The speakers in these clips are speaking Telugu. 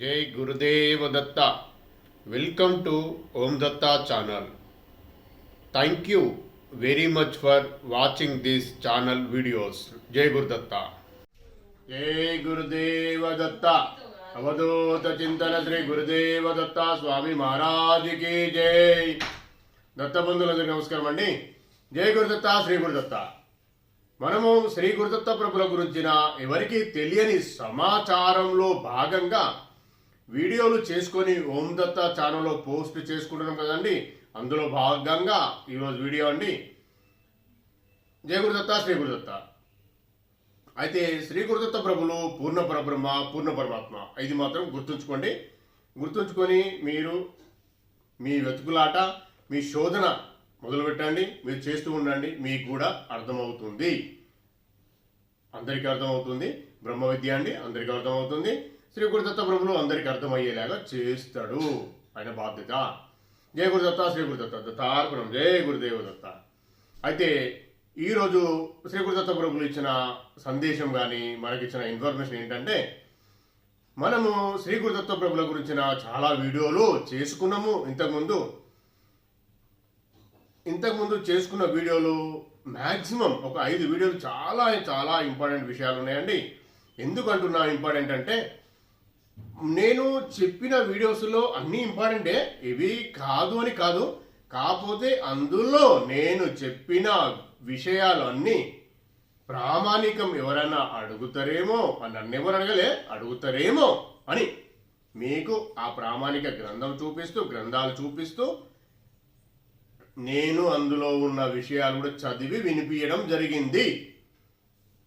జై Gurudeva Datta. Welcome to Om Datta channel. Thank you very much for watching this channel videos. Jai Gurudatta. జై గురుదేవ దత్త. అవధూత చింతన శ్రీ గురుదేవ దత్త స్వామి మహారాజుకి జై. దత్త బంధువులందరికీ నమస్కారం అండి. జై గురుదత్త, శ్రీ గురుదత్త. మనము శ్రీ గురుదత్త ప్రభుల గురించిన ఎవరికి తెలియని సమాచారంలో భాగంగా వీడియోలు చేసుకొని ఓం దత్త ఛానల్లో పోస్ట్ చేసుకుంటున్నాం కదండి. అందులో భాగంగా ఈరోజు వీడియో అండి. జై గురుదత్త, శ్రీ గురుదత్త. అయితే శ్రీ గురుదత్త ప్రభులు పూర్ణ పరబ్రహ్మ, పూర్ణ పరమాత్మ. ఇది మాత్రం గుర్తుంచుకొని మీరు మీ వెతుకులాట, మీ శోధన మొదలు పెట్టండి. మీరు చేస్తూ ఉండండి. మీకు కూడా అర్థమవుతుంది. అందరికీ అర్థమవుతుంది. బ్రహ్మ విద్య అండి, అందరికీ అర్థమవుతుంది. శ్రీ గురుదత్త ప్రభులు అందరికీ అర్థమయ్యేలాగా చేస్తాడు. ఆయన బాధ్యత. జై గురుదత్త, శ్రీ గురుదత్త. దత్తార్పణం. జై గురుదేవ దత్త. అయితే ఈరోజు శ్రీ గురుదత్త ప్రభులు ఇచ్చిన సందేశం కానీ మనకిచ్చిన ఇన్ఫర్మేషన్ ఏంటంటే, మనము శ్రీ గురుదత్త ప్రభుల గురించిన చాలా వీడియోలు చేసుకున్నాము. ఇంతకుముందు చేసుకున్న వీడియోలు మ్యాక్సిమం ఒక 5 వీడియోలు చాలా చాలా ఇంపార్టెంట్ విషయాలు ఉన్నాయండి. ఎందుకంటున్నా ఇంపార్టెంట్ అంటే, నేను చెప్పిన వీడియోస్లో అన్నీ ఇంపార్టెంటే, ఇవి కాదు అని కాదు. కాకపోతే అందులో నేను చెప్పిన విషయాలు అన్నీ ప్రామాణికం. ఎవరైనా అడుగుతారేమో అని, నన్ను ఎవరు అడుగుతారేమో అని మీకు ఆ ప్రామాణిక గ్రంథాలు చూపిస్తూ నేను అందులో ఉన్న విషయాలు కూడా చదివి వినిపించడం జరిగింది.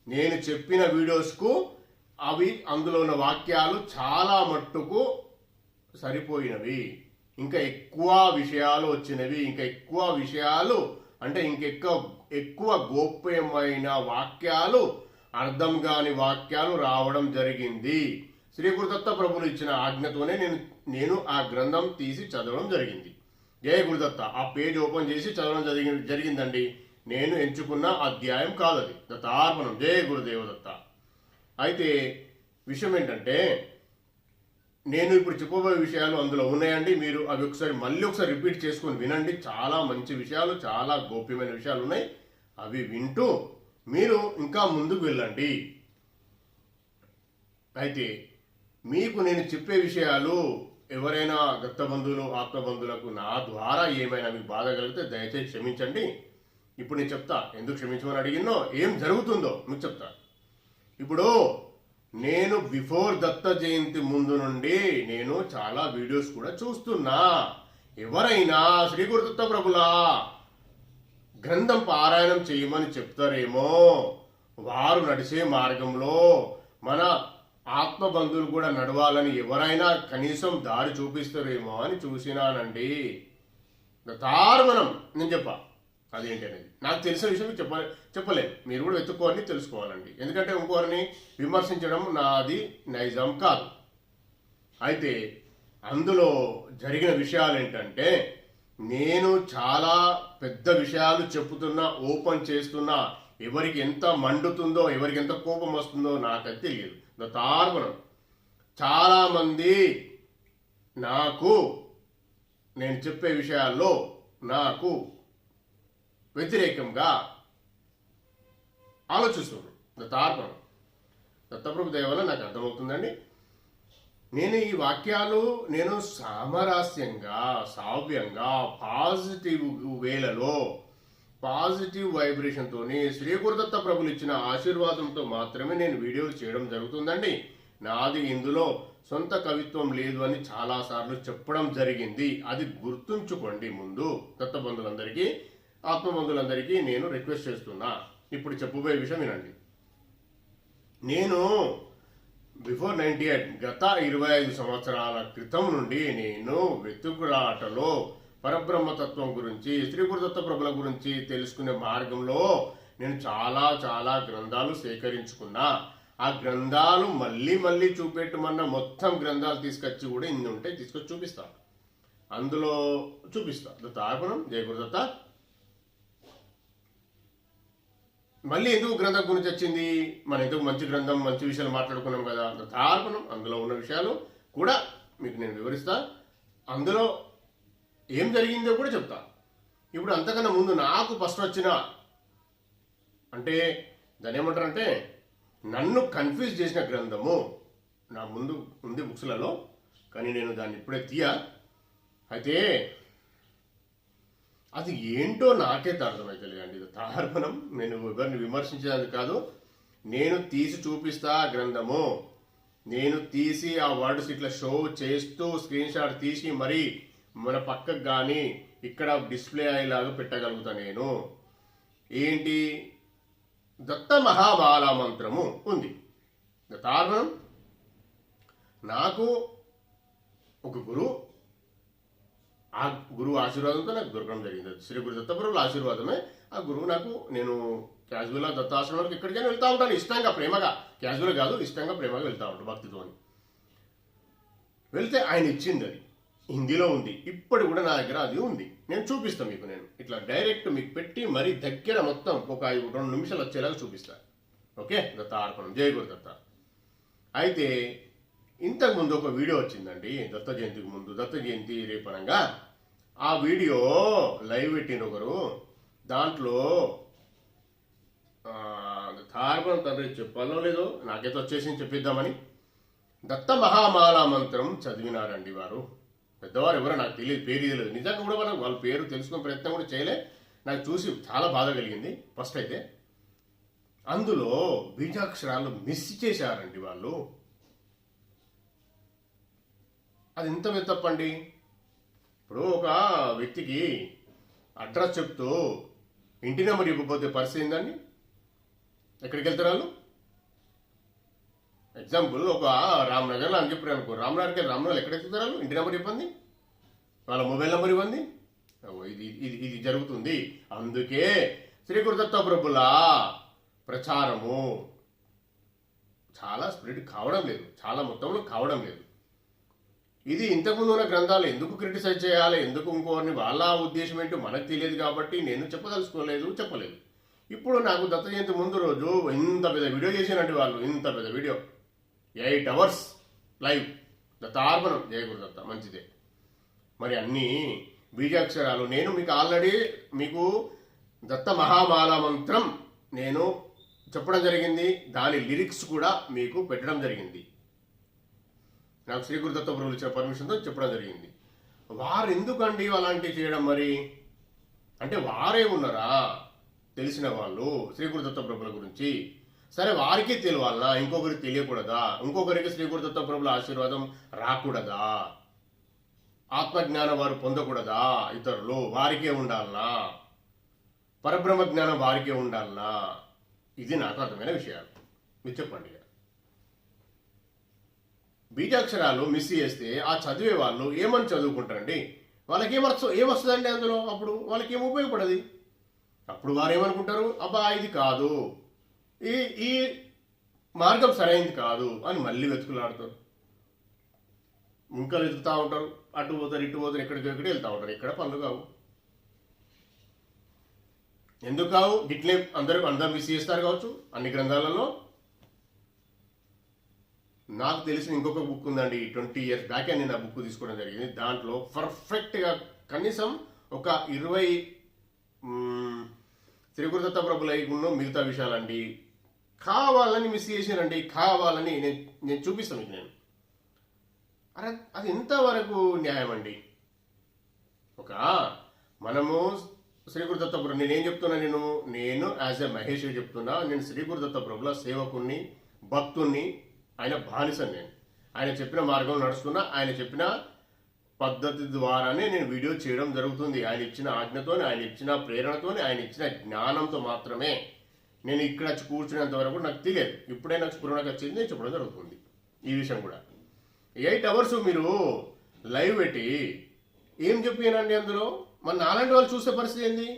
నేను చెప్పిన వీడియోస్కు అందులో ఉన్న వాక్యాలు చాలా మట్టుకు సరిపోయినవి. ఇంకా ఎక్కువ విషయాలు వచ్చినవి. ఇంకా ఎక్కువ విషయాలు అంటే ఎక్కువ గోప్యమైన వాక్యాలు, అర్థం కాని వాక్యాలు రావడం జరిగింది. శ్రీ గురుదత్త ప్రభులు ఇచ్చిన ఆజ్ఞతోనే నేను ఆ గ్రంథం తీసి చదవడం జరిగింది. జయ గురుదత్త. ఆ పేజ్ ఓపెన్ చేసి చదవడం జరిగిందండి. నేను ఎంచుకున్న అధ్యాయం కాదది. దత్తార్పణం. జయ గురుదేవ దత్త. అయితే విషయం ఏంటంటే, నేను ఇప్పుడు చెప్పబోయే విషయాలు అందులో ఉన్నాయండి. మీరు అవి మళ్ళీ ఒకసారి రిపీట్ చేసుకొని వినండి. చాలా మంచి విషయాలు, చాలా గోప్యమైన విషయాలు ఉన్నాయి. అవి వింటూ మీరు ఇంకా ముందుకు వెళ్ళండి. అయితే మీకు నేను చెప్పే విషయాలు ఎవరైనా దత్తబంధువులు, ఆత్మబంధువులకు నా ద్వారా ఏమైనా మీకు బాధ కలిగితే దయచేసి క్షమించండి. ఇప్పుడు నేను చెప్తా. ఎందుకు క్షమించమని అడిగినో, ఏం జరుగుతుందో మీకు చెప్తా. ఇప్పుడు నేను బిఫోర్ దత్త జయంతి ముందు నుండి నేను చాలా వీడియోస్ కూడా చూస్తున్నా. ఎవరైనా శ్రీ గురుదత్త ప్రభుల గ్రంథం పారాయణం చేయమని చెప్తారేమో, వారు నడిచే మార్గంలో మన ఆత్మబంధువులు కూడా నడవాలని ఎవరైనా కనీసం దారి చూపిస్తారేమో అని చూసినానండి. దత్తార్పణం. నేను చెప్పా అదేంటి అనేది. నాకు తెలిసిన విషయం చెప్పలేదు. మీరు కూడా వెతుక్కోవాలని తెలుసుకోవాలండి. ఎందుకంటే ఇంకోరిని విమర్శించడం నాది నైజం కాదు. అయితే అందులో జరిగిన విషయాలు ఏంటంటే, నేను చాలా పెద్ద విషయాలు చెప్పుతున్నా, ఓపెన్ చేస్తున్నా. ఎవరికి ఎంత మండుతుందో, ఎవరికి ఎంత కోపం వస్తుందో నాకైతే తెలియదు. దత్తార్పణం. చాలా మంది నేను చెప్పే విషయాల్లో నాకు వ్యతిరేకంగా ఆలోచిస్తున్నాను. దత్తార్పణం. దత్తప్రభు దయ వల్ల నాకు అర్థమవుతుందండి. నేను ఈ వాక్యాలు సామరస్యంగా, సావ్యంగా, పాజిటివ్ వేలలో, పాజిటివ్ వైబ్రేషన్తోని శ్రీ గురుదత్త ప్రభులు ఇచ్చిన ఆశీర్వాదంతో మాత్రమే నేను వీడియోలు చేయడం జరుగుతుందండి. నాది ఇందులో సొంత కవిత్వం లేదు అని చాలాసార్లు చెప్పడం జరిగింది. అది గుర్తుంచుకోండి. ముందు దత్తబంధువులందరికీ, ఆత్మబంధువులందరికీ నేను రిక్వెస్ట్ చేస్తున్నా. ఇప్పుడు చెప్పబోయే విషయం వినండి. నేను బిఫోర్ 98 గత 25 సంవత్సరాల క్రితం నుండి నేను వెతుకులాటలో పరబ్రహ్మతత్వం గురించి, శ్రీ గురుదత్త ప్రభుల గురించి తెలుసుకునే మార్గంలో నేను చాలా చాలా గ్రంథాలు సేకరించుకున్నా. ఆ గ్రంథాలు మళ్ళీ చూపెట్టమన్న మొత్తం గ్రంథాలు తీసుకొచ్చి కూడా ఇన్ని ఉంటాయి, తీసుకొచ్చి చూపిస్తా. అందులో చూపిస్తా. దత్తార్పణం. జయ గురుదత్త. మళ్ళీ ఎందుకు గ్రంథం గురించి వచ్చింది? మన ఎందుకు మంచి గ్రంథం, మంచి విషయాలు మాట్లాడుకున్నాం కదా. దత్తార్పణం. అందులో ఉన్న విషయాలు కూడా మీకు నేను వివరిస్తా. అందులో ఏం జరిగిందో కూడా చెప్తా. ఇప్పుడు అంతకన్నా ముందు నాకు ఫస్ట్ వచ్చిన అంటే దాని ఏమంటారంటే నన్ను కన్ఫ్యూజ్ చేసిన గ్రంథము నా ముందు ఉంది బుక్స్లలో, కానీ నేను దాన్ని ఇప్పుడే అయితే అది ఏంటో నాకైతే అర్థమైతలేదండి. ఇది తార్పణం. నేను ఎవరిని విమర్శించేది కాదు, నేను తీసి చూపిస్తా ఆ గ్రంథము. నేను తీసి ఆ వర్డ్స్ ఇట్లా షో చేస్తూ స్క్రీన్ షాట్ తీసి మరి మన పక్కకు కానీ ఇక్కడ డిస్ప్లే అయ్యేలాగా పెట్టగలుగుతా. నేను ఏంటి దత్త మహాబాల మంత్రము ఉంది. తార్పణం నాకు ఒక గురువు ఆశీర్వాదంతో నాకు దొరకడం జరిగింది. శ్రీ గురు దత్తపురుల ఆశీర్వాదమే ఆ గురువు నాకు. నేను క్యాజువల్గా దత్తాశ్రమానికి ఎక్కడికైనా వెళ్తూ ఉంటాను, ఇష్టంగా ప్రేమగా. క్యాజువల్ కాదు, ఇష్టంగా ప్రేమగా వెళ్తూ ఉంటాను భక్తితో. వెళ్తే ఆయన ఇచ్చింది, అది హిందీలో ఉంది. ఇప్పుడు కూడా నా దగ్గర అది ఉంది. నేను చూపిస్తాను మీకు. నేను ఇట్లా డైరెక్ట్ మీకు పెట్టి మరీ దగ్గర మొత్తం ఒక 2 నిమిషాలు వచ్చేలాగా చూపిస్తాను. ఓకే, దత్తార్పణం. జయ గురు దత్త. అయితే ఇంతకుముందు ఒక వీడియో వచ్చిందండి దత్త జయంతికి ముందు, దత్త జయంతి రేపనంగా. ఆ వీడియో లైవ్ పెట్టిన ఒకరు, దాంట్లో తార్పణం తండ్రి చెప్పాలో లేదో నాకైతే వచ్చేసి చెప్పిద్దామని దత్త మహామాల మంత్రం చదివినారండి వారు. పెద్దవారు ఎవరో నాకు తెలియదు, పేరు తెలియదు. నిజంగా కూడా మనం వాళ్ళ పేరు తెలుసుకునే ప్రయత్నం కూడా చేయలే. నాకు చూసి చాలా బాధ కలిగింది. ఫస్ట్ అయితే అందులో బీజాక్షరాలు మిస్ చేశారండి వాళ్ళు. అది ఎంత తప్పండి. ఇప్పుడు ఒక వ్యక్తికి అడ్రస్ చెప్తూ ఇంటి నెంబర్ ఇవ్వకపోతే పరిస్థితి ఏందండి? ఎక్కడికి వెళ్తారు వాళ్ళు? ఎగ్జాంపుల్ ఒక రామ్నగర్లో అని చెప్పారు అనుకో, రామ్నగర్ ఎక్కడ ఎక్కుతారు వాళ్ళు? ఇంటి నెంబర్ ఇవ్వండి, వాళ్ళ మొబైల్ నెంబర్ ఇవ్వండి. ఇది ఇది ఇది జరుగుతుంది. అందుకే శ్రీ గురుదత్త ప్రభుల ప్రచారము చాలా స్ప్రెడ్ కావడం లేదు, చాలా మొత్తంలో కావడం లేదు. ఇది ఇంతకుముందు ఉన్న గ్రంథాలు ఎందుకు క్రిటిసైజ్ చేయాలి, ఎందుకు ఇంకోరిని, వాళ్ళ ఉద్దేశం ఏంటో మనకు తెలియదు కాబట్టి నేను చెప్పలేదు. ఇప్పుడు నాకు దత్త జయంతి ముందు రోజు ఇంత పెద్ద వీడియో చేసినట్టు వాళ్ళు, ఇంత పెద్ద వీడియో 8 hours లైవ్ దత్తార్పణం. జయ గురుదత్త, మంచిదే. మరి అన్ని బీజాక్షరాలు నేను మీకు ఆల్రెడీ దత్త మహామాల మంత్రం నేను చెప్పడం జరిగింది. దాని లిరిక్స్ కూడా మీకు పెట్టడం జరిగింది. నాకు శ్రీ గురుదత్త ప్రభువులు ఇచ్చిన పర్మిషన్తో చెప్పడం జరిగింది. వారు ఎందుకండి అలాంటివి చేయడం? మరి అంటే వారే ఉన్నారా తెలిసిన వాళ్ళు శ్రీ గురుదత్త ప్రభుల గురించి? సరే, వారికి తెలియాలనా? ఇంకొకరికి తెలియకూడదా? ఇంకొకరికి శ్రీ గురుదత్త ప్రభుల ఆశీర్వాదం రాకూడదా? ఆత్మజ్ఞానం వారు పొందకూడదా? ఇతరులు వారికే ఉండాలనా? పరబ్రహ్మ జ్ఞానం వారికే ఉండాలనా? ఇది నాకు అర్థమైన విషయాలు. మీరు చెప్పండి. బీజాక్షరాలు మిస్ చేస్తే ఆ చదివే వాళ్ళు ఏమని చదువుకుంటారండి? వాళ్ళకి ఏమొస్తుందండి అందులో? అప్పుడు వాళ్ళకి ఏం ఉపయోగపడది. అప్పుడు వారు ఏమనుకుంటారు, అబ్బా ఇది కాదు, ఈ మార్గం సరైనది కాదు అని మళ్ళీ వెతుకులాడుతారు. ఇంకా వెతుకుతూ ఉంటారు, అటు పోతారు ఇటు పోతారు, ఎక్కడికి వెళ్తూ ఉంటారు. ఎక్కడ పనులు కావు. ఎందుకు కావు? గిట్లే అందరూ మిస్ చేస్తారు కావచ్చు అన్ని గ్రంథాలలో. నాకు తెలిసిన ఇంకొక బుక్ ఉందండి, 20 years బ్యాక్ నేను ఆ బుక్ తీసుకోవడం జరిగింది. దాంట్లో పర్ఫెక్ట్గా కనీసం ఒక 20 శ్రీ గురుదత్త ప్రభుల మిగతా విషయాలండి కావాలని మిస్ చేశానండి. కావాలని నేను చూపిస్తాను మీకు. నేను అరే అది ఎంతవరకు న్యాయం అండి? మనము శ్రీ గురుదత్త ప్రభు, నేనేం చెప్తున్నా, నేను యాజ్ ఎ మహేష్ చెప్తున్నా, నేను శ్రీ గురుదత్త ప్రభుల సేవకుణ్ణి, భక్తుణ్ణి, ఆయన బానిసని. ఆయన చెప్పిన మార్గంలో నడుస్తున్నా, ఆయన చెప్పిన పద్ధతి ద్వారానే నేను వీడియో చేయడం జరుగుతుంది. ఆయన ఇచ్చిన ఆజ్ఞతోని, ఆయన ఇచ్చిన ప్రేరణతోని, ఆయన ఇచ్చిన జ్ఞానంతో మాత్రమే. నేను ఇక్కడ వచ్చి కూర్చునేంత వరకు నాకు తెలియదు. ఇప్పుడే నాకు స్ఫురణకు వచ్చింది, నేను చెప్పడం జరుగుతుంది ఈ విషయం కూడా. 8 hours మీరు లైవ్ పెట్టి ఏం చెప్పానండి అందులో? మన నాలాంటి వాళ్ళు చూసే పరిస్థితి ఏంది?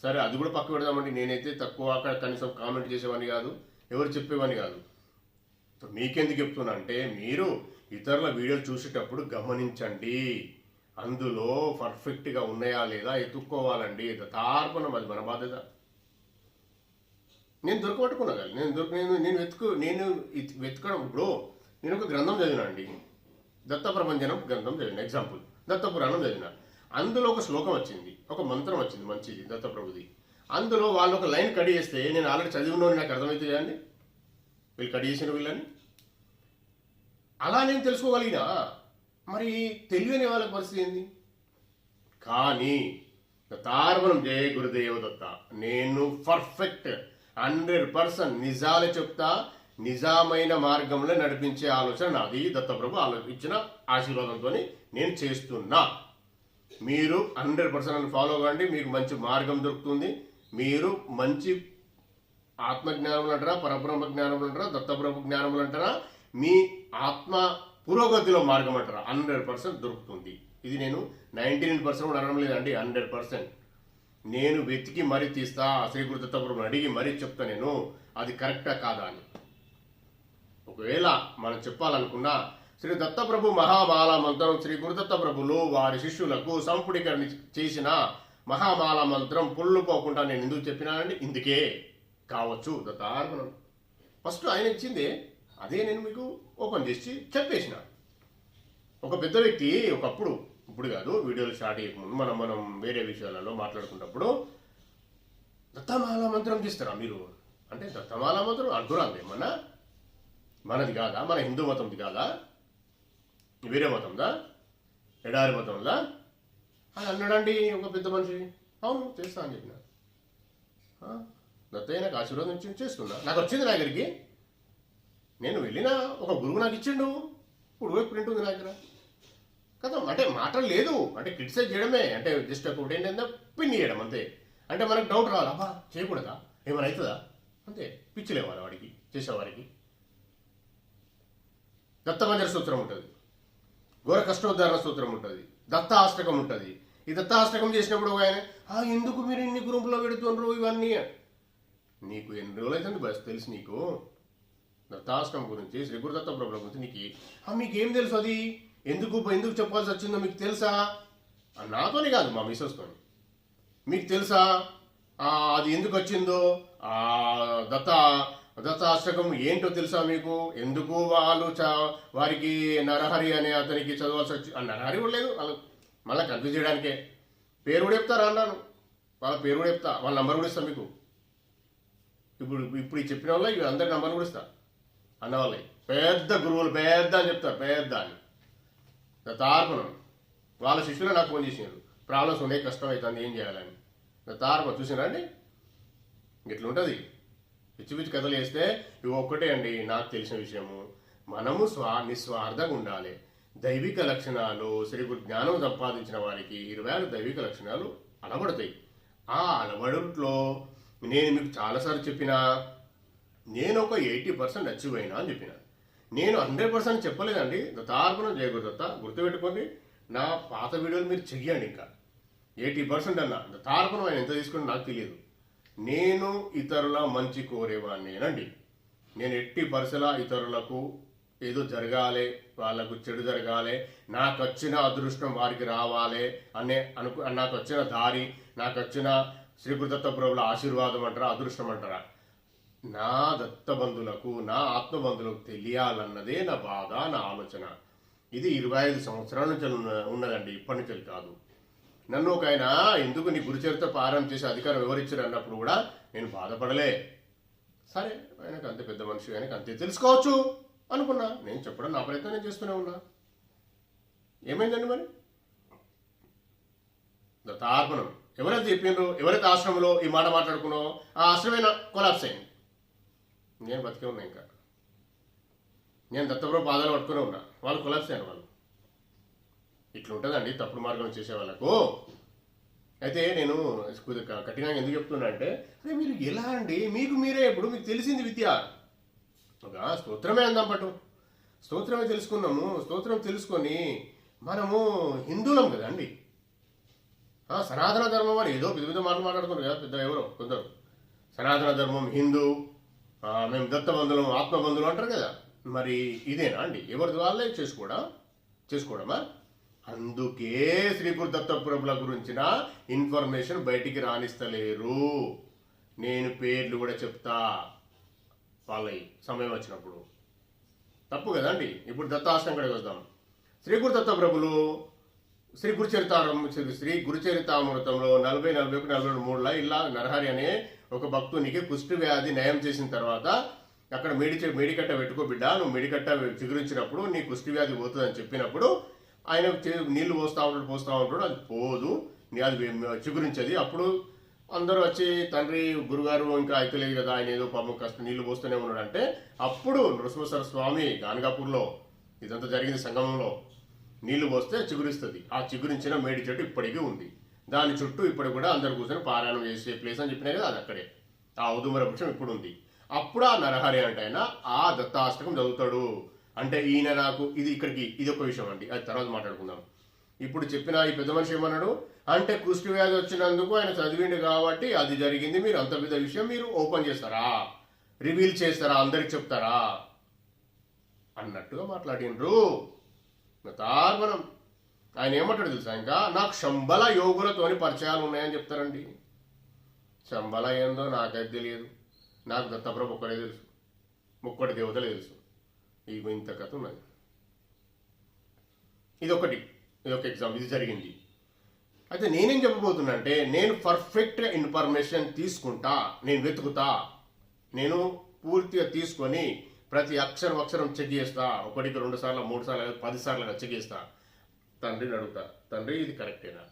సరే, అది కూడా పక్క పెడదామండి. నేనైతే తక్కువ అక్కడ కనీసం కామెంట్ చేసేవాడిని కాదు, ఎవరు చెప్పేవాడిని కాదు. మీకెందుకు చెప్తున్నా అంటే, మీరు ఇతరుల వీడియోలు చూసేటప్పుడు గమనించండి, అందులో పర్ఫెక్ట్గా ఉన్నాయా లేదా ఎత్తుక్కోవాలండి. తార్పణం అది మన బాధ్యత. నేను దొరకబట్టుకున్నా కదా, నేను వెతకడం. ఇప్పుడు నేను ఒక గ్రంథం చదివినా అండి, దత్త ప్రభంజనం గ్రంథం చదివిన, ఎగ్జాంపుల్ దత్త పురాణం చదివిన. అందులో ఒక శ్లోకం వచ్చింది, ఒక మంత్రం వచ్చింది మంచిది దత్తప్రభుది. అందులో వాళ్ళు ఒక లైన్ కడి చేస్తే నేను ఆల్రెడీ చదివినోని నాకు అర్థమవుతుంది కదండి, వీళ్ళు కడి చేసిన వీళ్ళని. అలా నేను తెలుసుకోగలిగినా మరి తెలియని వాళ్ళ పరిస్థితి ఏంది? కానీ దత్తార్పణం జయ గురుదేవ దత్త. నేను పర్ఫెక్ట్ 100% నిజాలే చెప్తా, నిజామైన మార్గంలో నడిపించే ఆలోచన నాది. దత్తప్రభు ఆలోచించిన ఆశీర్వాదంతో నేను చేస్తున్నా. మీరు 100% ఫాలో కాండి, మీకు మంచి మార్గం దొరుకుతుంది. మీరు మంచి ఆత్మజ్ఞానములు అంటారా, పరబ్రహ్మ జ్ఞానములు అంటారా, దత్తప్రభు జ్ఞానములు అంటారా, మీ ఆత్మ పురోగతిలో మార్గం అంటారా, 100% దొరుకుతుంది. ఇది నేను 99% కూడా అనడం లేదండి, 100%. నేను వెతికి మరీ తీస్తా, శ్రీ గురు దత్తప్రభుని అడిగి మరీ చెప్తా నేను అది కరెక్టా కాదా అని. ఒకవేళ మనం చెప్పాలనుకున్నా శ్రీ దత్తప్రభు మహామాల మంత్రం శ్రీ గురుదత్త ప్రభులు వారి శిష్యులకు సంపుడీకరణ చేసిన మహామాల మంత్రం పొల్లుపోకుండా నేను ఎందుకు చెప్పినానండి? ఇందుకే కావచ్చు దత్తార్పణం. ఫస్ట్ ఆయన ఇచ్చిందే అదే నేను మీకు ఓపెన్ చేసి చెప్పేసిన. ఒక పెద్ద వ్యక్తి ఒకప్పుడు, ఇప్పుడు కాదు, వీడియోలు స్టార్ట్ చేయకముందు మనం వేరే విషయాలలో మాట్లాడుకున్నప్పుడు దత్తమాల మంత్రం చేస్తారా మీరు అంటే, దత్తమాల మంత్రం అంటురాంది ఏమన్నా మనది కాదా, మన హిందూ మతంది కాదా, వేరే మతందా, ఎడారి మతందా అని అన్నాడండి ఒక పెద్ద మనిషి. అవును చేస్తా అని చెప్పిన. దత్తయ్య నాకు ఆశీర్వాదం చేస్తున్నా, నాకు వచ్చింది నా దగ్గరికి, నేను వెళ్ళిన ఒక గురువు నాకు ఇచ్చిండు, ఇప్పుడు ప్రింట్ ఉంది నా దగ్గర కదా. అంటే మాటలు లేదు, అంటే క్రిటిసైజ్ చేయడమే, అంటే జస్ట్ ఒకటి ఏంటంటే పిన్ చేయడం అంతే. అంటే మనకు డౌట్ రావాలి, అబ్బా చేయకూడదా, ఏమైనా అవుతుందా, అంతే. పిచ్చిలేవాలి వాడికి, చేసేవారికి. దత్తమంజర సూత్రం ఉంటుంది, ఘోర కష్టోద్ధారణ సూత్రం ఉంటుంది, దత్తాష్టకం ఉంటుంది. ఈ దత్తాష్టకం చేసినప్పుడు ఆయన ఎందుకు మీరు ఇన్ని గ్రూపులో పెడుతుండ్రు ఇవన్నీ, నీకు ఎన్ని రోజులు అవుతుంది బస్ తెలుసు నీకు దత్తాష్టకం గురించి, శ్రీ గురుదత్త ప్రభుల గురించి మీకేం తెలుసు, అది ఎందుకు చెప్పాల్సి వచ్చిందో మీకు తెలుసా? నాతోనే కాదు మా మిస్సెస్తోని, మీకు తెలుసా అది ఎందుకు వచ్చిందో, దత్తాష్టకం ఏంటో తెలుసా మీకు? ఎందుకు వాళ్ళు వారికి నరహరి అనే అతనికి చదవాల్సి వచ్చి, నరహరి కూడా లేదు వాళ్ళు, మళ్ళీ కన్ఫ్యూజ్ చేయడానికే. పేరు కూడా చెప్తారా అన్నాను, వాళ్ళ పేరు కూడా చెప్తా, వాళ్ళ నంబర్ కూడా ఇస్తా మీకు. ఇప్పుడు చెప్పిన వాళ్ళ ఇవి అందరి నంబర్ కూడా ఇస్తా అన్న వాళ్ళకి. పెద్ద గురువులు పెద్ద అని చెప్తారు, పెద్ద అని. దత్తార్పణం వాళ్ళ శిష్యులు నాకు ఫోన్ చేసినారు, ప్రాబ్లమ్స్ ఉన్నాయి, కష్టం అవుతుంది, ఏం చేయాలని. దత్తార్పణం చూసినా అండి, ఇట్లుంటుంది. పిచ్చి పిచ్చి కథలు వేస్తే ఇవి ఒక్కటే అండి నాకు తెలిసిన విషయము. మనము నిస్వార్థంగా ఉండాలి. దైవిక లక్షణాలు, శ్రీ గురు జ్ఞానం సంపాదించిన వారికి 26 దైవిక లక్షణాలు అలవడతాయి. ఆ అలవడుట్లో నేను మీకు చాలాసార్లు చెప్పిన, నేను ఒక 80% అచీవ్ అయినా అని చెప్పిన. నేను 100% చెప్పలేదండి. దత్తార్పణం జయగురుదత్త గుర్తుపెట్టుకోండి, నా పాత వీడియోలు మీరు చెయ్యండి. ఇంకా 80% అన్నా దత్తార్పణం ఆయన ఎంత తీసుకుని నాకు తెలియదు. నేను ఇతరుల మంచి కోరేవాడినేనండి. నేను ఎట్టి పరిసలా ఇతరులకు ఏదో జరగాలి, వాళ్ళకు చెడు జరగాలి, నాకు వచ్చిన అదృష్టం వారికి రావాలి నాకు వచ్చిన దారి, నాకు వచ్చిన శ్రీ గురుదత్త ప్రభుల ఆశీర్వాదం అంటారా, అదృష్టం అంటారా, నా దత్తబంధులకు, నా ఆత్మబంధులకు తెలియాలన్నదే నా బాధ, నా ఆలోచన. ఇది 25 సంవత్సరాల నుంచి ఉన్నదండి, ఇప్పటి నుంచి కాదు. నన్ను ఒక ఆయన ఎందుకు నీ గురుచరిత్ర ప్రారంభం చేసే అధికారం ఎవరిచ్చారు అన్నప్పుడు కూడా నేను బాధపడలే. సరే ఆయనకు అంతే పెద్ద మనిషి, ఆయనకు అంతే తెలుసుకోవచ్చు అనుకున్నా. నేను చెప్పడం నా ప్రయత్నం నేను చేస్తూనే ఉన్నా. ఏమైందండి మరి? దత్తార్పణం ఎవరైతే చెప్పిండ్రు, ఎవరైతే ఆశ్రమంలో ఈ మాట మాట్లాడుకున్నావో ఆ ఆశ్రమేనా కొలాప్స్ అయింది. నేను బతికే ఉన్నా, ఇంకా నేను దత్తప్రభు పాదాలు పట్టుకునే ఉన్నా, వాళ్ళు కొలాప్స్ అయ్యారు. వాళ్ళు ఇట్లుంటుందండి తప్పుడు మార్గం చేసే వాళ్ళకు. అయితే నేను కఠినంగా ఎందుకు చెప్తున్నా అంటే, అదే మీరు ఎలా అండి, మీకు మీరే ఇప్పుడు మీకు తెలిసింది విద్య, ఒక స్తోత్రమే అందాం పట్టు, స్తోత్రమే తెలుసుకున్నాము. స్తోత్రం తెలుసుకొని మనము హిందువులం కదా అండి. సనాతన ధర్మం అని ఏదో పెద్ద మాటలు మాట్లాడుతున్నారు కదా పెద్ద ఎవరో కొందరు. సనాతన ధర్మం, హిందూ, మేము దత్తబంధులం, ఆత్మబంధులం అంటారు కదా. మరి ఇదేనా అండి? ఎవరిది వాళ్ళే చేసుకోవడమా? అందుకే శ్రీ గురు దత్త ప్రభుల గురించిన ఇన్ఫర్మేషన్ బయటికి రాణిస్తలేరు. నేను పేర్లు కూడా చెప్తా వాళ్ళ సమయం వచ్చినప్పుడు. తప్పు కదండి. ఇప్పుడు దత్తాశ్రమం కడిగి వద్దాం. శ్రీ గురుదత్త ప్రభులు శ్రీ గురుచరితామృతంలో 40-41-43 ఇలా నరహరి అనే ఒక భక్తునికి కుష్టి వ్యాధి నయం చేసిన తర్వాత అక్కడ మేడికట్ట పెట్టుకో బిడ్డ, నువ్వు మేడికట్ట చిగురించినప్పుడు నీ కుష్టి వ్యాధి పోతుందని చెప్పినప్పుడు ఆయన నీళ్లు పోస్తూ ఉంటాడు, అది పోదు, అది చిగురించది. అప్పుడు అందరూ వచ్చి తండ్రి గురుగారు ఇంకా అయితలేదు కదా, ఆయన ఏదో పాపం కష్టం నీళ్లు పోస్తూనే ఉన్నాడు అంటే అప్పుడు నృసింహేశ్వర స్వామి గానగాపూర్లో ఇదంతా జరిగింది సంగమంలో నీళ్లు పోస్తే చిగురిస్తుంది. ఆ చిగురించిన మేడి చెట్టు ఇప్పటికీ ఉంది. దాని చుట్టూ ఇప్పుడు కూడా అందరు కూర్చొని పారాయణం చేసే ప్లేస్ అని చెప్పినా కదా, అది అక్కడే ఆ ఔదుమర వృక్షం ఇప్పుడు ఉంది. అప్పుడు ఆ నరహరి అంటే ఆయన ఆ దత్తాష్టకం చదువుతాడు. అంటే ఈయన నాకు ఇది ఒక విషయం అండి, అది తర్వాత మాట్లాడుకుందాం. ఇప్పుడు చెప్పిన ఈ పెద్ద మనిషి ఏమన్నాడు అంటే కుష్టి వ్యాధి వచ్చినందుకు ఆయన చదివిండు కాబట్టి అది జరిగింది, మీరు అంత పెద్ద విషయం మీరు ఓపెన్ చేస్తారా, రివీల్ చేస్తారా, అందరికి చెప్తారా అన్నట్టుగా మాట్లాడినరు. తార్మనం ఆయన ఏమంటాడు తెలుసా, ఇంకా నాకు శంబల యోగులతోని పరిచయాలు ఉన్నాయని చెప్తారండి. శంబల ఏందో నాకైతే తెలియదు, నాకు దత్తప్రభు ఒక్కడే తెలుసు, ముక్కటి దేవతలే తెలుసు. ఇంత కథ ఉన్నది. ఇదొక ఎగ్జాంపుల్, ఇది జరిగింది. అయితే నేనేం చెప్పబోతున్నా అంటే, నేను పర్ఫెక్ట్ ఇన్ఫర్మేషన్ తీసుకుంటా, నేను వెతుకుతా, నేను పూర్తిగా తీసుకొని ప్రతి అక్షరం చెక్ చేస్తా. 1, 2 సార్లు 3 సార్లు 10 సార్లు చెక్ చేస్తా. తండ్రిని అడుగుతా, తండ్రి ఇది కరెక్టేనా,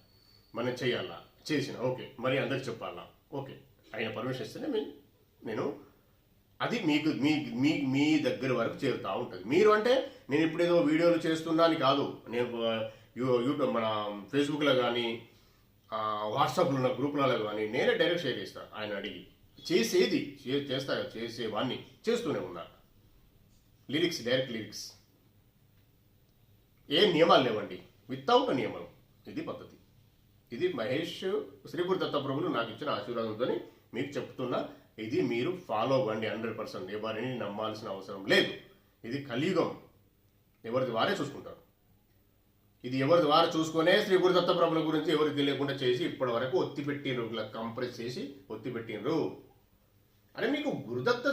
మనం చేయాలా, చేసిన ఓకే, మరి అందరికి చెప్పాలా, ఓకే, ఆయన పర్మిషన్ ఇస్తేనే నేను అది మీకు మీ దగ్గర వరకు చేరుతూ ఉంటుంది. మీరు అంటే నేను ఇప్పుడు ఏదో వీడియోలు చేస్తున్నాను కాదు, నేను యూట్యూబ్ మన ఫేస్బుక్లో కానీ వాట్సాప్లో ఉన్న గ్రూపులలో కానీ నేనే డైరెక్ట్ షేర్ చేస్తాను. ఆయన అడిగి చేసేవాడిని చేస్తూనే ఉన్నా. డైరెక్ట్ లిరిక్స్, ఏ నియమాలు లేవండి, వితౌట్ నియమం. ఇది పద్ధతి. ఇది మహేష్ శ్రీ గురుదత్త ప్రభులు నాకు ఇచ్చిన ఆశీర్వాదంతో మీకు చెప్తున్నా. ఇది మీరు ఫాలో అవ్వండి 100%. ఎవరిని నమ్మాల్సిన అవసరం లేదు. ఇది కలియుగం, ఎవరిది వారే చూసుకుంటారు. ఇది ఎవరిది వారు చూసుకునే శ్రీ గురుదత్త ప్రభుల గురించి ఎవరికి తెలియకుండా చేసి ఇప్పటి వరకు ఒత్తిపెట్టినరు, కంప్రెస్ చేసి ఒత్తిపెట్టినరు. అరే మీకు గురుదత్త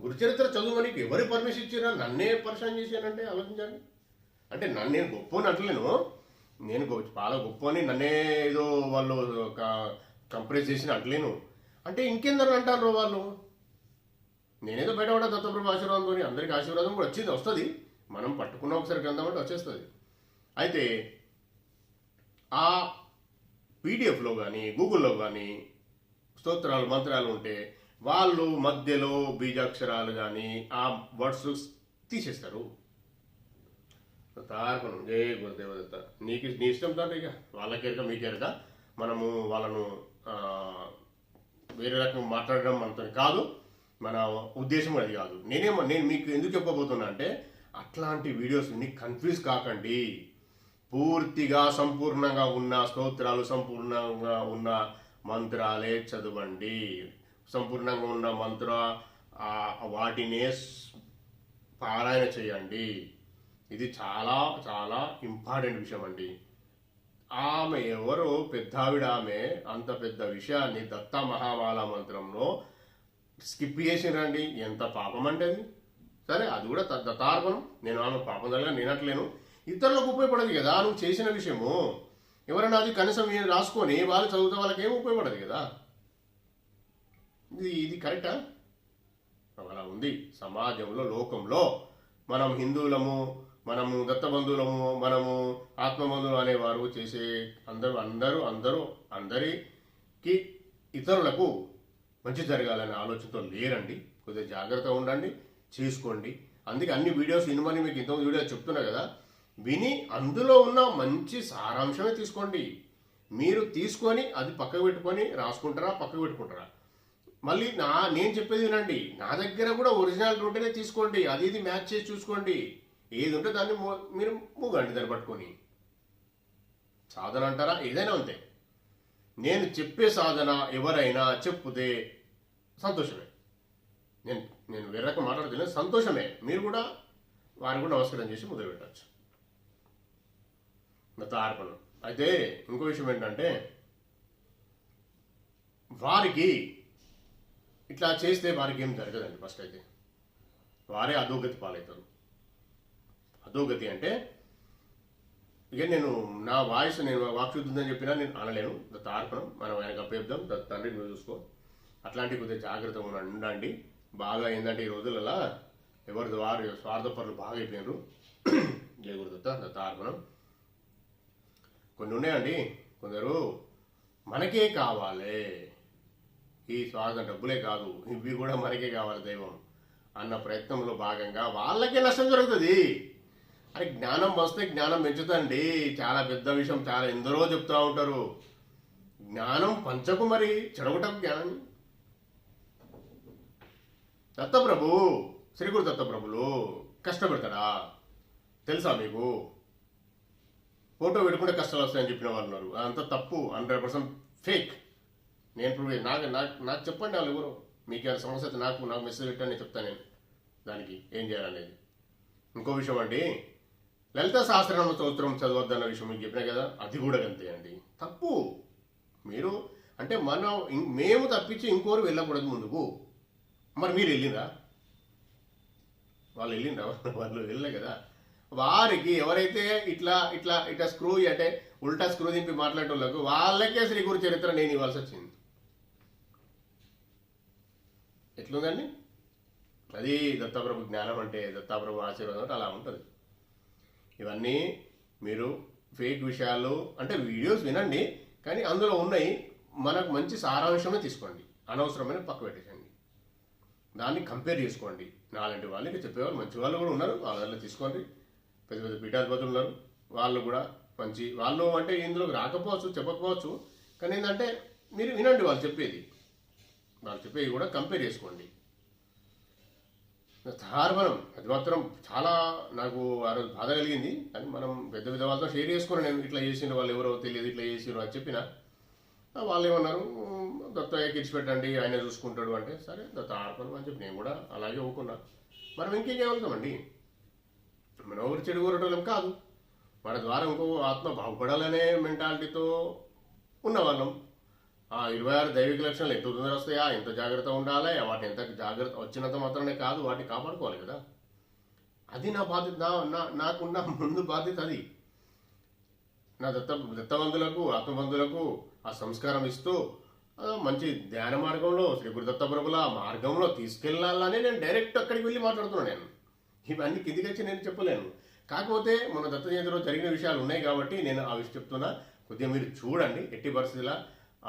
గురుచరిత్ర చదువుని ఎవరి పర్మిషన్ ఇచ్చారా, నన్నే పరిచయం చేశానంటే ఆలోచించండి. అంటే నన్ను నేను గొప్ప అని అంటలేను, నేను చాలా గొప్ప అని నన్నే ఏదో వాళ్ళు కంప్రెస్ చేసిన అంటలేను. అంటే ఇంకెందరు అంటారు వాళ్ళు, నేనేదో బయటపడ్డా దత్తప్రభు ఆశీర్వాదంతో, అందరికి ఆశీర్వాదం కూడా వస్తుంది. మనం పట్టుకున్న ఒకసారి గ్రంథం అంటే వచ్చేస్తుంది. అయితే ఆ పీడిఎఫ్లో కానీ గూగుల్లో కానీ స్తోత్రాలు మంత్రాలు ఉంటే వాళ్ళు మధ్యలో బీజాక్షరాలు కానీ ఆ వర్డ్స్ తీసేస్తారు. తార్పణం జయ గురుదేవదత్త, నీ ఇష్టం తాట, ఇక వాళ్ళకేరక మీకేరక. మనము వాళ్ళను వేరే రకం మాట్లాడడం మనతో కాదు, మన ఉద్దేశం అది కాదు. నేను మీకు ఎందుకు చెప్పబోతున్నా అంటే, అట్లాంటి వీడియోస్ కన్ఫ్యూజ్ కాకండి. పూర్తిగా సంపూర్ణంగా ఉన్న స్తోత్రాలు, సంపూర్ణంగా ఉన్న మంత్రాలే చదవండి. సంపూర్ణంగా ఉన్న వాటినే పారాయణ చేయండి. ఇది చాలా చాలా ఇంపార్టెంట్ విషయం అండి. ఆమె ఎవరో పెద్దావిడ, ఆమె అంత పెద్ద విషయాన్ని దత్త మహామాల మంత్రంలో స్కిప్ చేసిరండి. ఎంత పాపం అంటే అది. సరే, అది కూడా దత్తార్పణం. నేను ఆమె పాపం దగ్గర నేనట్లేను, ఇతరులకు ఉపయోగపడదు కదా నువ్వు చేసిన విషయము. ఎవరైనా అది కనీసం రాసుకొని వాళ్ళు చదివితే వాళ్ళకి ఏమి ఉపయోగపడదు కదా. ఇది కరెక్టా? అలా ఉంది సమాజంలో, లోకంలో. మనం హిందువులము, మనము దత్తబంధువులము, మనము ఆత్మబంధువులు అనేవారు చేసే అందరికీ ఇతరులకు మంచి జరగాలనే ఆలోచనతో లేరండి. కొద్దిగా జాగ్రత్తగా ఉండండి, చేసుకోండి. అందుకే అన్ని వీడియోస్ వినమని మీకు ఇంత వీడియో చెప్తున్నా కదా, విని అందులో ఉన్న మంచి సారాంశమే తీసుకోండి. మీరు తీసుకొని అది పక్కకు పెట్టుకొని రాసుకుంటారా, పక్కకు పెట్టుకుంటారా? మళ్ళీ నేను చెప్పేది వినండి. నా దగ్గర కూడా ఒరిజినాలిటీ ఉంటేనే తీసుకోండి. అది ఇది మ్యాచ్ చేసి చూసుకోండి. ఏది ఉంటే దాన్ని మీరు మూగండి, దాన్ని పట్టుకొని. సాధన అంటారా, ఏదైనా అంతే. నేను చెప్పే సాధన ఎవరైనా చెప్పుతే సంతోషమే. నేను వేరే రకం మాట్లాడుతున్నా, సంతోషమే. మీరు కూడా వారికి కూడా నమస్కారం చేసి మొదలు పెట్టచ్చు. దత్తార్పణం. అయితే ఇంకో విషయం ఏంటంటే, వారికి ఇట్లా చేస్తే వారికి ఏం జరగదండి. ఫస్ట్ అయితే వారే అధోగతి పాలవుతారు. అధోగతి అంటే ఇక నేను నా వాయిస్ నేను వాక్శుద్ధి ఉందని చెప్పినా నేను అనలేను. తార్పణం మనం ఆయనకు అప్పేద్దాం. తండ్రి నువ్వు చూసుకో. అట్లాంటి కొద్దిగా జాగ్రత్తగా ఉండండి. బాగా ఏంటంటే ఈ రోజులలో ఎవరిది వారు స్వార్థపరులు బాగా అయిపోయినారు. జయగురుదత్త దత్తార్పణం. కొన్ని ఉన్నాయండి, కొందరు మనకే కావాలి, ఈ స్వార్థం డబ్బులే కాదు ఇవి కూడా మనకే కావాలి దైవం అన్న ప్రయత్నంలో భాగంగా వాళ్ళకే నష్టం జరుగుతుంది. అరే జ్ఞానం వస్తే జ్ఞానం పెంచుతండి, చాలా పెద్ద విషయం. చాలా ఎందరో చెప్తూ ఉంటారు, జ్ఞానం పంచకు మరి చెడగొట్టకు జ్ఞానం. దత్తప్రభు శ్రీ గురు దత్తప్రభులు కష్టపెడతాడా తెలుసా మీకు? ఫోటో పెట్టుకుంటే కష్టాలు వస్తాయని చెప్పిన వాళ్ళు ఉన్నారు. అదంతా తప్పు, 100% ఫేక్. నేను ఇప్పుడు నాకు చెప్పండి వాళ్ళు ఎవరు. మీకు ఏమైనా సమస్య అయితే నాకు మెసేజ్ పెట్టండి, నేను చెప్తాను నేను దానికి ఏం చేయాలనేది. ఇంకో విషయం అండి, లలిత సహస్రనామ స్తోత్రం చదవద్దన్న విషయం మీకు చెప్పినా కదా, అది కూడా అంతే అండి, తప్పు. మీరు అంటే మేము తప్పించి ఇంకోరు వెళ్ళకూడదు ముందుకు. మరి మీరు వెళ్ళిందా? వాళ్ళు వెళ్ళలే కదా. వారికి ఎవరైతే ఇట్లా ఇట్లా ఇట్లా స్క్రూ అంటే ఉల్టా స్క్రూ దింపి మాట్లాడేటోళ్ళకు వాళ్ళకే శ్రీ గురు చరిత్ర నేను ఇవ్వాల్సి వచ్చింది. ఎట్లుందండి అది? దత్తాప్రభు జ్ఞానం అంటే, దత్తాప్రభు ఆశీర్వాదం అంటే అలా ఉంటుంది. ఇవన్నీ మీరు ఫేక్ విషయాలు అంటే వీడియోస్ వినండి, కానీ అందులో ఉన్నాయి మనకు మంచి సారాంశమే తీసుకోండి, అనవసరమైన పక్క పెట్టేసండి. దాన్ని కంపేర్ చేసుకోండి. నాలాంటి వాళ్ళకి చెప్పేవాళ్ళు మంచి వాళ్ళు కూడా ఉన్నారు, వాళ్ళ తీసుకోండి. పెద్ద పెద్ద పీఠాధిపతులు ఉన్నారు, వాళ్ళు కూడా మంచి వాళ్ళు అంటే ఇందులోకి రాకపోవచ్చు, చెప్పకపోవచ్చు, కానీ ఏంటంటే మీరు వినండి వాళ్ళు చెప్పేది కూడా కంపేర్ చేసుకోండి. తార్పణం అది మాత్రం చాలా నాకు ఆ రోజు బాధ కలిగింది. కానీ మనం పెద్ద పెద్ద వాళ్ళతో షేర్ చేసుకుని నేను ఇట్లా చేసిన వాళ్ళు ఎవరో తెలియదు, ఇట్లా చేసిరు అని చెప్పిన వాళ్ళు ఏమన్నారు, దత్తయ్య కిడిచిపెట్టండి ఆయన చూసుకుంటాడు అంటే, సరే తార్పణం అని చెప్పి నేను కూడా అలాగే ఊరుకున్నా. మనం ఇంకేం చేయగలుగుతామండి? మనం ఎవరు చెడు కోరటోళ్ళం కాదు, మన ద్వారా ఇంకో ఆత్మ బాగుపడాలనే మెంటాలిటీతో ఉన్నవాళ్ళం. 26 దైవిక లక్షణాలు ఎంత తొందర వస్తాయా, ఎంత జాగ్రత్త ఉండాలి, వాటిని ఎంత జాగ్రత్త వచ్చినంత మాత్రమే కాదు వాటిని కాపాడుకోవాలి కదా. అది నా బాధ్యత, నాకున్న ముందు బాధ్యత అది. నా దత్తబంధులకు ఆత్మబంధులకు ఆ సంస్కారం ఇస్తూ మంచి ధ్యాన మార్గంలో శ్రీ గురు దత్తప్రభుల మార్గంలో తీసుకెళ్లాలని నేను డైరెక్ట్ అక్కడికి వెళ్ళి మాట్లాడుతున్నాను. నేను ఇవన్నీ కిందికి వచ్చి నేను చెప్పలేను. కాకపోతే మన దత్త జయంతిలో జరిగిన విషయాలు ఉన్నాయి కాబట్టి నేను ఆ విషయం చెప్తున్నా. కొద్దిగా మీరు చూడండి, ఎట్టి పరిస్థితుల్లో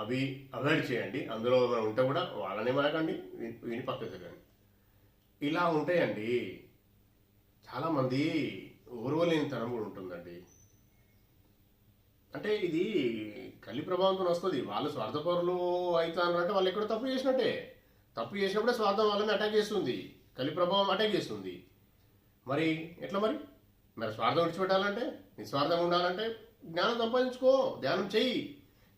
అవి అవాయిడ్ చేయండి. అందులో మనం ఉంటే కూడా వాళ్ళనే మనకండి, విని పక్కకు తిరగండి. ఇలా ఉంటాయండి. చాలామంది ఓర్వలేనితనం కూడా ఉంటుందండి. అంటే ఇది కలి ప్రభావంతో వస్తుంది. వాళ్ళు స్వార్థపరులు అవుతారంటే వాళ్ళు ఎక్కడో తప్పు చేసినట్టే. తప్పు చేసినప్పుడే స్వార్థం వాళ్ళని అటాక్ చేస్తుంది, కలి ప్రభావం అటాక్ చేస్తుంది. మరి ఎట్లా మరి స్వార్థం విడిచిపెట్టాలంటే, నిస్వార్థంగా ఉండాలంటే జ్ఞానం సంపాదించుకో, ధ్యానం చెయ్యి.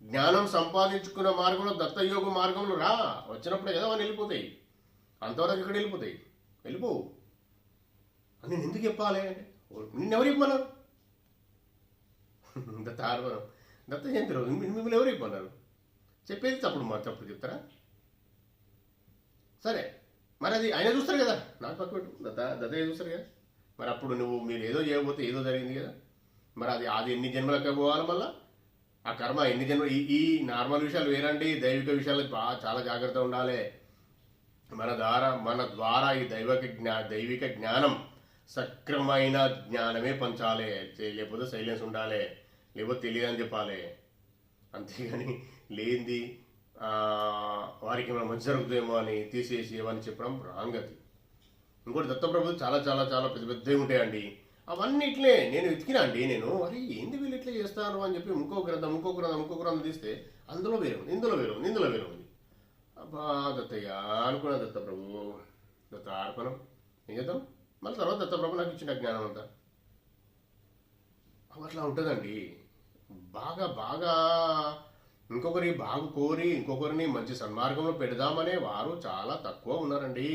జ్ఞానం సంపాదించుకున్న మార్గంలో దత్తయోగ మార్గంలో రా. వచ్చినప్పుడే కదా వాళ్ళు వెళ్ళిపోతాయి, అంతవరకు ఇక్కడ వెళ్ళిపోవు అని నేను ఎందుకు చెప్పాలి అంటే, నిన్నెవరు చెప్పమన్నారు? దత్త జయంతి రోజు మిమ్మల్ని ఎవరు చెప్పమన్నారు? చెప్పేది తప్పుడు చెప్తారా? సరే, మరి అది ఆయన చూస్తారు కదా, నాకు పక్క పెట్టు, దత్తయ్య చూస్తారు కదా. మరి అప్పుడు మీరు ఏదో చేయకపోతే ఏదో జరిగింది కదా, మరి అది ఎన్ని జన్మలకు పోవాలి? మళ్ళీ ఆ కర్మ ఎన్ని జన్మలు? ఈ నార్మల్ విషయాలు వేరండి, దైవిక విషయాలు చాలా జాగ్రత్తగా ఉండాలి. మన ద్వారా ఈ దైవిక జ్ఞానం సక్రమైన జ్ఞానమే పంచాలి. లేకపోతే సైలెన్స్ ఉండాలి, లేకపోతే తెలియదని చెప్పాలి. అంతేగాని లేనిది వారికి మనం మంచి జరుగుతుందేమో అని తీసేసి ఏమని చెప్పడం రాంగ్. అది ఇంకోటి దత్తప్రభు చాలా చాలా చాలా పెద్ద పెద్దవి ఉంటాయండి. అవన్నీ ఇట్లే నేను వెతికినా అండి. నేను అరే ఏంది వీళ్ళు ఇట్లా చేస్తారు అని చెప్పి ఇంకో గ్రంథం తీస్తే అందులో వేరే ఉంది, ఇందులో వేరే ఉంది. అబ్బా దత్తయ్య అనుకున్నా. దత్తప్రభు దత్త అర్పణం ఏం చేద్దాం? మళ్ళీ తర్వాత దత్తప్రభు నాకు ఇచ్చిన జ్ఞానం అంతా అట్లా ఉంటుందండి. బాగా ఇంకొకరి బాగు కోరి ఇంకొకరిని మంచి సన్మార్గంలో పెడదామనే వారు చాలా తక్కువ ఉన్నారండి.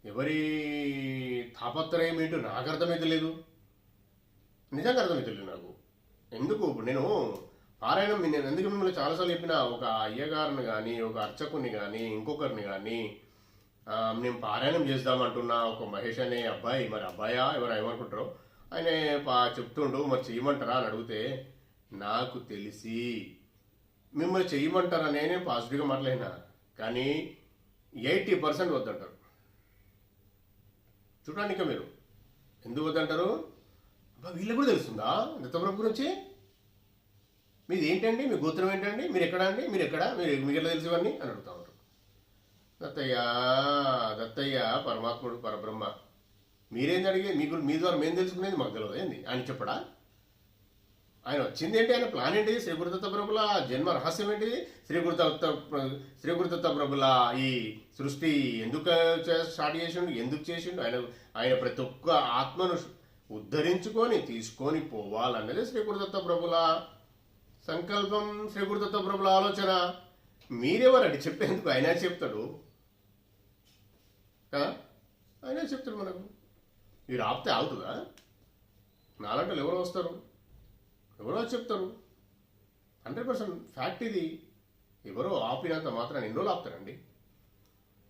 ఎవరి తాపత్రయం ఏంటో నాకు అర్థమైతే లేదు, నిజంగా అర్థమైతే లేదు నాకు. ఎందుకు ఇప్పుడు నేను పారాయణం నేను ఎందుకు మిమ్మల్ని చాలాసార్లు చెప్పిన, ఒక అయ్యగారిని కానీ ఒక అర్చకుని కానీ ఇంకొకరిని కానీ నేను పారాయణం చేద్దామంటున్నా, ఒక మహేష్ అనే అబ్బాయి, మరి అబ్బాయా ఎవరు ఏమనుకుంటారో, ఆయన చెప్తుండు మరి చేయమంటారా అని అడిగితే నాకు తెలిసి మిమ్మల్ని చేయమంటారా నేనే పాజిటివ్గా మాట్లాడినా కానీ 80% వద్దంటారు. చూడండి ఇంకా మీరు ఎందుకు వద్దంటారు? అబ్బా వీళ్ళకి కూడా తెలుస్తుందా దత్తప్రభు గురించి? మీది ఏంటండి, మీ గోత్రం ఏంటండి, మీరు ఎక్కడ అండి, మీరు ఎక్కడ, మీకు ఎట్లా తెలుసు ఇవన్నీ అని అడుగుతా ఉంటారు. దత్తయ్య పరమాత్ముడు పరబ్రహ్మ, మీరేంది అడిగే మీ ద్వారా మేము తెలుసుకునేది మాకు తెలియదు ఏంది ఆయన చెప్పడా? ఆయన వచ్చింది ఏంటి, ఆయన ప్లాన్ ఏంటి, శ్రీ గురుదత్త ప్రభుల జన్మ రహస్యం ఏంటి, శ్రీ గురుదత్త ప్రభుల ఈ సృష్టి ఎందుకు స్టార్ట్ చేసిండు, ఎందుకు చేసిండు, ఆయన ప్రతి ఒక్క ఆత్మను ఉద్ధరించుకొని తీసుకొని పోవాలన్నది శ్రీ గురుదత్త ప్రభుల సంకల్పం, శ్రీ గురుదత్త ప్రభుల ఆలోచన. మీరెవరండి చెప్పేందుకు? ఆయన చెప్తాడు కదా, ఆయన చెప్తాడు మనకు. మీరు ఆపితే ఆగుతుందా? నాలంటే ఎవరో వస్తారు, ఎవరో చెప్తారు. 100% ఫ్యాక్ట్ ఇది. ఎవరో ఆపినంత మాత్రం ఎన్ని రోజులు ఆపుతారండి,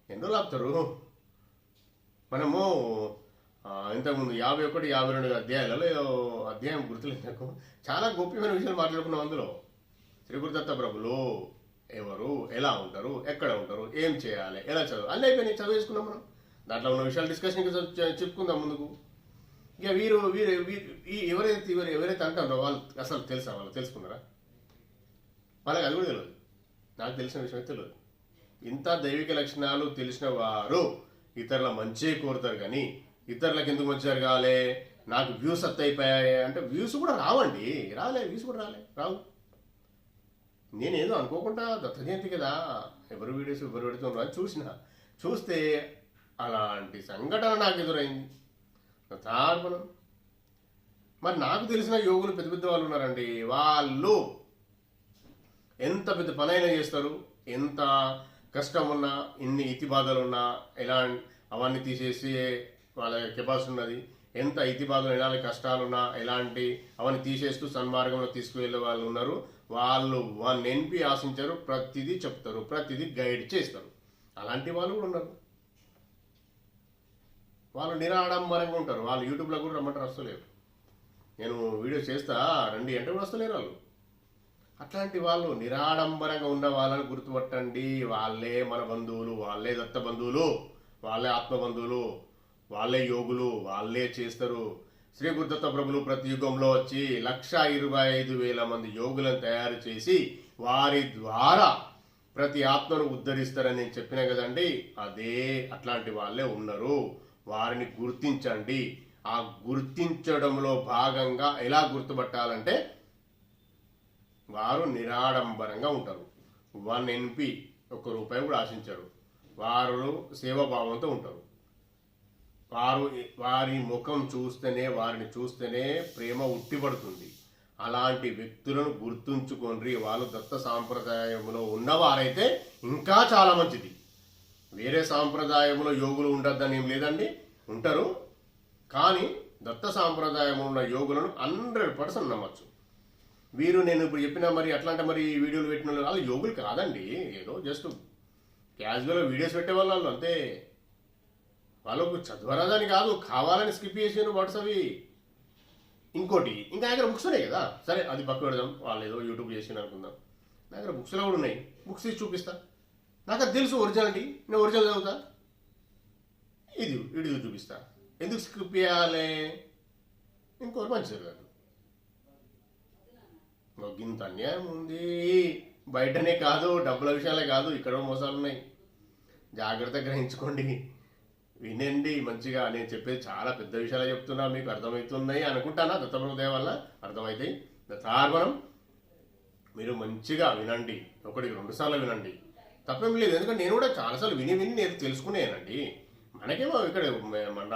ఎన్ని రోజులు ఆపుతారు? మనము ఇంతకుముందు 51, 52 అధ్యాయాలలో అధ్యాయం గుర్తులేదు నాకు, చాలా గోప్యమైన విషయాలు మాట్లాడుకున్నాం. అందులో శ్రీ గురుదత్త ప్రభులు ఎవరు, ఎలా ఉంటారు, ఎక్కడ ఉంటారు, ఏం చేయాలి, ఎలా చదువు అన్నీ అయిపోయినాయి, చదివేసుకున్నాం మనం. దాంట్లో ఉన్న విషయాలు డిస్కషన్ చెప్పుకుందాం ముందుకు. ఇక వీరు వీరు ఎవరైతే అంటారో వాళ్ళు అసలు తెలుసా, వాళ్ళు తెలుసుకున్నారా? వాళ్ళకి అది కూడా తెలియదు. నాకు తెలిసిన విషయం తెలియదు. ఇంత దైవిక లక్షణాలు తెలిసిన వారు ఇతరుల మంచి కోరుతారు, కానీ ఇతరులకు ఎందుకు మంచి జరగాలి, నాకు వ్యూస్ అయిపోయాయి అంటే వ్యూస్ కూడా రావండి, వ్యూస్ కూడా రావు. నేనేదో అనుకోకుండా దత్త జయంతి కదా, ఎవరు వీడియోస్ ఎవరు పెడుతున్నారు అని చూస్తే అలాంటి సంఘటన నాకు ఎదురైంది. తార్పణం. మరి నాకు తెలిసిన యోగులు పెద్ద పెద్ద వాళ్ళు ఉన్నారండి. వాళ్ళు ఎంత పెద్ద పనైనా చేస్తారు, ఎంత కష్టం ఉన్నా, ఎన్ని ఇతి బాధలు ఉన్నా, ఎలా అవన్నీ తీసేసి వాళ్ళ కెపాసిటీ ఉన్నది. ఎంత ఇతి బాధలు, ఎలాంటి కష్టాలున్నా, ఎలాంటి అవన్నీ తీసేస్తూ సన్మార్గంలో తీసుకువెళ్ళే వాళ్ళు ఉన్నారు. వాళ్ళు ఎన్పి ఆశించారు, ప్రతిదీ చెప్తారు, ప్రతిదీ గైడ్ చేస్తారు. అలాంటి వాళ్ళు కూడా ఉన్నారు. వాళ్ళు నిరాడంబరంగా ఉంటారు. వాళ్ళు యూట్యూబ్లో కూడా రమ్మంటారు, వస్తలేరు. నేను వీడియో చేస్తా రండి అంటే కూడా వస్తలేరు వాళ్ళు. అట్లాంటి వాళ్ళు నిరాడంబరంగా ఉన్న వాళ్ళని గుర్తుపట్టండి. వాళ్ళే మన బంధువులు, వాళ్ళే దత్త బంధువులు, వాళ్ళే ఆత్మబంధువులు, వాళ్ళే యోగులు, వాళ్ళే చేస్తారు. శ్రీ గురుదత్త ప్రభులు ప్రతి యుగంలో వచ్చి 1,25,000 మంది యోగులను తయారు చేసి వారి ద్వారా ప్రతి ఆత్మను ఉద్ధరిస్తారని నేను చెప్పినా కదండి. అట్లాంటి వాళ్ళే ఉన్నారు. వారిని గుర్తించండి. ఆ గుర్తించడంలో భాగంగా ఎలా గుర్తుపట్టాలంటే వారు నిరాడంబరంగా ఉంటారు. 1 NP ₹1 కూడా ఆశించారు. వారు సేవాభావంతో ఉంటారు. వారి ముఖం చూస్తేనే, వారిని చూస్తేనే ప్రేమ ఉట్టిపడుతుంది. అలాంటి వ్యక్తులను గుర్తుంచుకోండి. వాళ్ళు దత్త సాంప్రదాయంలో ఉన్నవారైతే ఇంకా చాలా మంచిది. వేరే సాంప్రదాయంలో యోగులు ఉండొద్దని ఏం లేదండి, ఉంటారు. కానీ దత్త సాంప్రదాయంలో ఉన్న యోగులను 100% నమ్మచ్చు. వీరు నేను ఇప్పుడు చెప్పిన మరి అట్లాంటి మరి వీడియోలు పెట్టిన వాళ్ళు యోగులు కాదండి. ఏదో జస్ట్ క్యాజువల్గా వీడియోస్ పెట్టేవాళ్ళు వాళ్ళు అంతే. వాళ్ళకు చదవరాదని కాదు, కావాలని స్కిప్ చేసాను వర్డ్స్ అవి. ఇంకోటి, ఇంకా నా దగ్గర బుక్స్ ఉన్నాయి కదా, సరే అది పక్క పెడదాం, వాళ్ళు ఏదో యూట్యూబ్ చేసిన అనుకుందాం. నా దగ్గర బుక్స్లో కూడా ఉన్నాయి, బుక్స్ తీసి చూపిస్తా. నాకు అది తెలుసు ఒరిజినాలిటీ, నేను ఒరిజినల్ చదువుతా. ఇది చూపిస్తా. ఎందుకు స్కిప్ చేయాలి? ఇంకోటి మంచిది కాదు. ఇంత అన్యాయం ఉంది. బయటనే కాదు, డబ్బుల విషయాలే కాదు, ఇక్కడ మోసాలు ఉన్నాయి. జాగ్రత్త గ్రహించుకోండి, వినండి మంచిగా. నేను చెప్పేది చాలా పెద్ద విషయాలు చెప్తున్నా, మీకు అర్థమవుతున్నాయి అనుకుంటానా? దత్తప్రభుదేవ వల్ల అర్థమవుతాయి. దత్తార్పణం. మీరు మంచిగా వినండి, 1-2 సార్లు వినండి, తప్పేం లేదు. ఎందుకంటే నేను కూడా చాలాసార్లు విని నేను తెలుసుకునేనండి. మనకేమో ఇక్కడ మన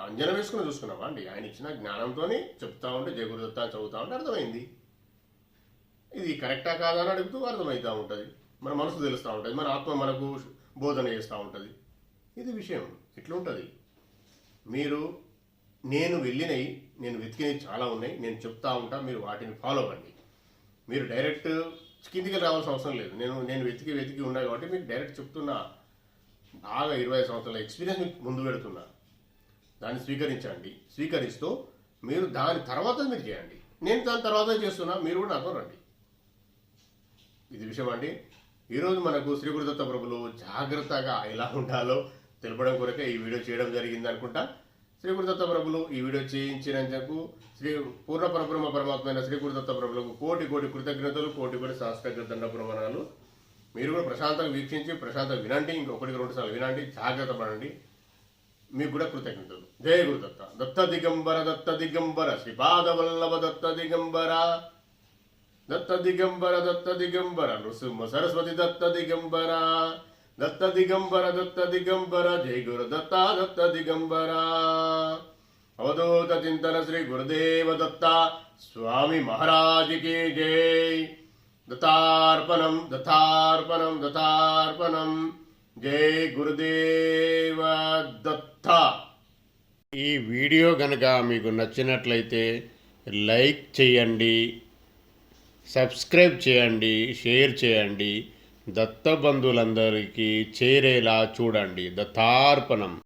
అంజనం వేసుకుని చూసుకున్నామా అండి? ఆయన ఇచ్చిన జ్ఞానంతో చెప్తా ఉంటే, జయ గురుదత్త చదువుతా ఉంటే అర్థమైంది. ఇది కరెక్టా కాదా అని అడుగుతూ అర్థమవుతూ ఉంటుంది. మన మనసు తెలుస్తూ ఉంటుంది, మన ఆత్మ మనకు బోధన చేస్తూ ఉంటుంది. ఇది విషయం ఇట్లుంటుంది. నేను వెతికినవి చాలా ఉన్నాయి, నేను చెప్తా ఉంటా, మీరు వాటిని ఫాలో అవ్వండి. మీరు డైరెక్ట్ కిందికి రావాల్సిన అవసరం లేదు. నేను వెతికి ఉన్నాయి కాబట్టి మీకు డైరెక్ట్ చెప్తున్నా. బాగా 20 సంవత్సరాల ఎక్స్పీరియన్స్ మీకు ముందు పెడుతున్నా. దాన్ని స్వీకరిస్తూ మీరు దాని తర్వాత మీరు చేయండి. నేను దాని తర్వాత చేస్తున్నా, మీరు కూడా నాతో రండి. ఇది విషయం అండి. ఈరోజు మనకు శ్రీ గురుదత్త ప్రభులు జాగ్రత్తగా ఎలా ఉండాలో తెలపడం కొరకే ఈ వీడియో చేయడం జరిగింది అనుకుంటా. శ్రీ గురుదత్త ప్రభులు ఈ వీడియో చేయించినందుకు శ్రీ పూర్ణ పరబ్రహ్మ పరమాత్మైన శ్రీ గురుదత్త ప్రభులకు కోటి కోటి కృతజ్ఞతలు, కోటి కోటి సాష్టాంగ దండ ప్రమాణాలు. మీరు కూడా ప్రశాంతంగా వీక్షించి ప్రశాంతంగా వినండి, ఇంకొకటికి 2 సార్లు వినండి, జాగ్రత్త పడండి. మీకు కూడా కృతజ్ఞతలు. జయ గురుదత్త. దత్త దిగంబర శ్రీపాద వల్లభ దత్త దిగంబర నృసింహ సరస్వతి దత్త దిగంబర జయ గురుదత్త దిగంబర. అవధూత చింతన శ్రీ గురుదేవ దత్త స్వామి మహారాజుకి జై. దత్తార్పణం. జై గురుదేవ దత్త. ఈ వీడియో కనుక మీకు నచ్చినట్లయితే లైక్ చేయండి, సబ్స్క్రైబ్ చేయండి, షేర్ చేయండి, దత్త బంధువులందరికీ చేరేలా చూడండి. దత్తార్పణం.